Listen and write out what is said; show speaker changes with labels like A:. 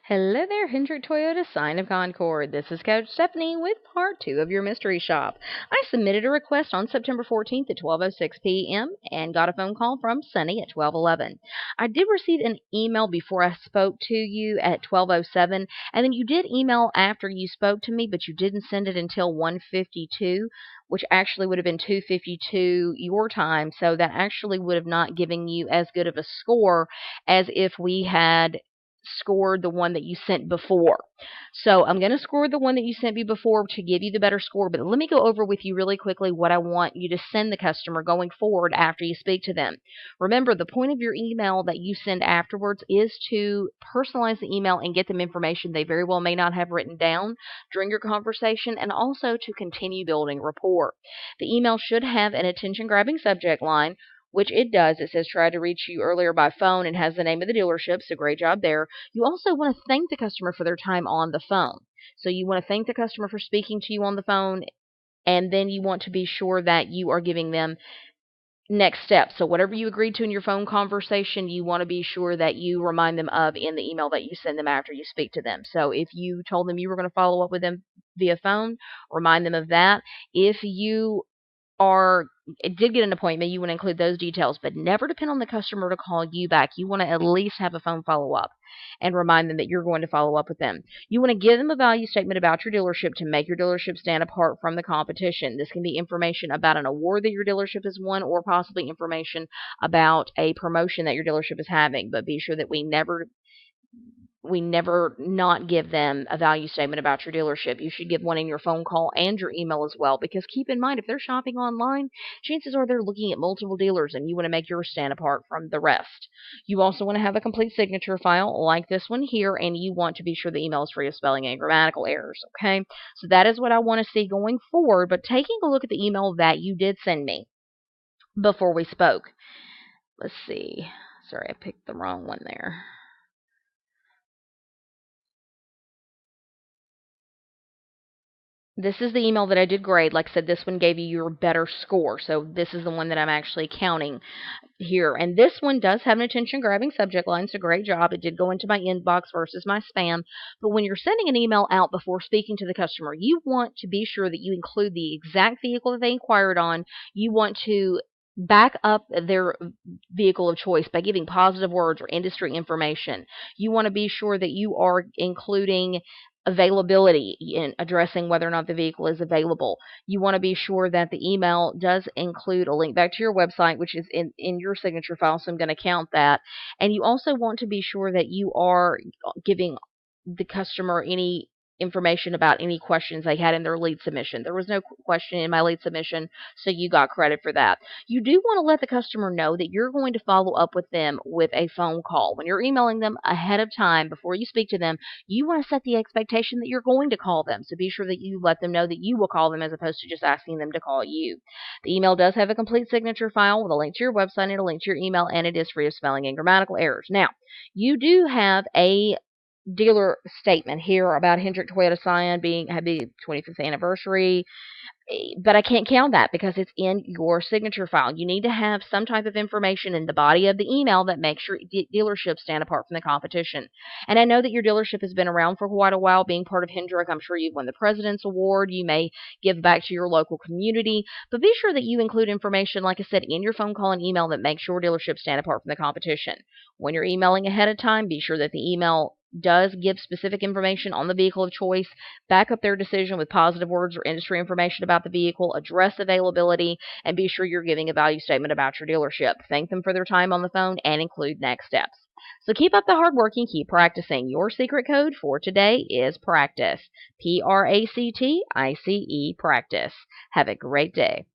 A: Hello there, Hendrick Toyota, Sign of Concord. This is Coach Stephanie with part 2 of your mystery shop. I submitted a request on September 14th at 12:06 p.m. and got a phone call from Sunny at 12:11. I did receive an email before I spoke to you at 12:07, and then you did email after you spoke to me, but you didn't send it until 1:52, which actually would have been 2:52 your time, so that actually would have not given you as good of a score as if we had scored the one that you sent before. So I'm going to score the one that you sent me before to give you the better score, but let me go over with you really quickly what I want you to send the customer going forward after you speak to them. Remember, the point of your email that you send afterwards is to personalize the email and get them information they very well may not have written down during your conversation, and also to continue building rapport. The email should have an attention-grabbing subject line, which it does. It says try to reach you earlier by phone and has the name of the dealership, so great job there. You also want to thank the customer for their time on the phone. So you want to thank the customer for speaking to you on the phone, and then you want to be sure that you are giving them next steps. So whatever you agreed to in your phone conversation, you want to be sure that you remind them of in the email that you send them after you speak to them. So if you told them you were going to follow up with them via phone, remind them of that. If you it did get an appointment, you want to include those details, but never depend on the customer to call you back. You want to at least have a phone follow-up and remind them that you're going to follow up with them. You want to give them a value statement about your dealership to make your dealership stand apart from the competition. This can be information about an award that your dealership has won, or possibly information about a promotion that your dealership is having, but be sure that we never not give them a value statement about your dealership. You should give one in your phone call and your email as well, because keep in mind, if they're shopping online, chances are they're looking at multiple dealers, and you want to make yours stand apart from the rest. You also want to have a complete signature file like this one here, and you want to be sure the email is free of spelling and grammatical errors, okay? So that is what I want to see going forward, but taking a look at the email that you did send me before we spoke. Let's see. Sorry, I picked the wrong one there. This is the email that I did grade. Like I said, this one gave you your better score. So this is the one that I'm actually counting here. And this one does have an attention-grabbing subject line, so great job. It did go into my inbox versus my spam. But when you're sending an email out before speaking to the customer, you want to be sure that you include the exact vehicle that they inquired on. You want to back up their vehicle of choice by giving positive words or industry information. You want to be sure that you are including availability in addressing whether or not the vehicle is available. You want to be sure that the email does include a link back to your website, which is in your signature file, so I'm going to count that. And you also want to be sure that you are giving the customer any information about any questions they had in their lead submission. There was no question in my lead submission, so you got credit for that. You do want to let the customer know that you're going to follow up with them with a phone call. When you're emailing them ahead of time before you speak to them, you want to set the expectation that you're going to call them. So be sure that you let them know that you will call them as opposed to just asking them to call you. The email does have a complete signature file with a link to your website and a link to your email, and it is free of spelling and grammatical errors. Now, you do have a dealer statement here about Hendrick Toyota Scion had the 25th anniversary, but I can't count that because it's in your signature file. You need to have some type of information in the body of the email that makes your dealership stand apart from the competition. And I know that your dealership has been around for quite a while, being part of Hendrick. I'm sure you've won the President's Award. You may give back to your local community, but be sure that you include information, like I said, in your phone call and email that makes your dealership stand apart from the competition. When you're emailing ahead of time, be sure that the email does give specific information on the vehicle of choice, back up their decision with positive words or industry information about the vehicle, address availability, and be sure you're giving a value statement about your dealership. Thank them for their time on the phone and include next steps. So keep up the hard work and keep practicing. Your secret code for today is practice. PRACTICE, practice. Have a great day.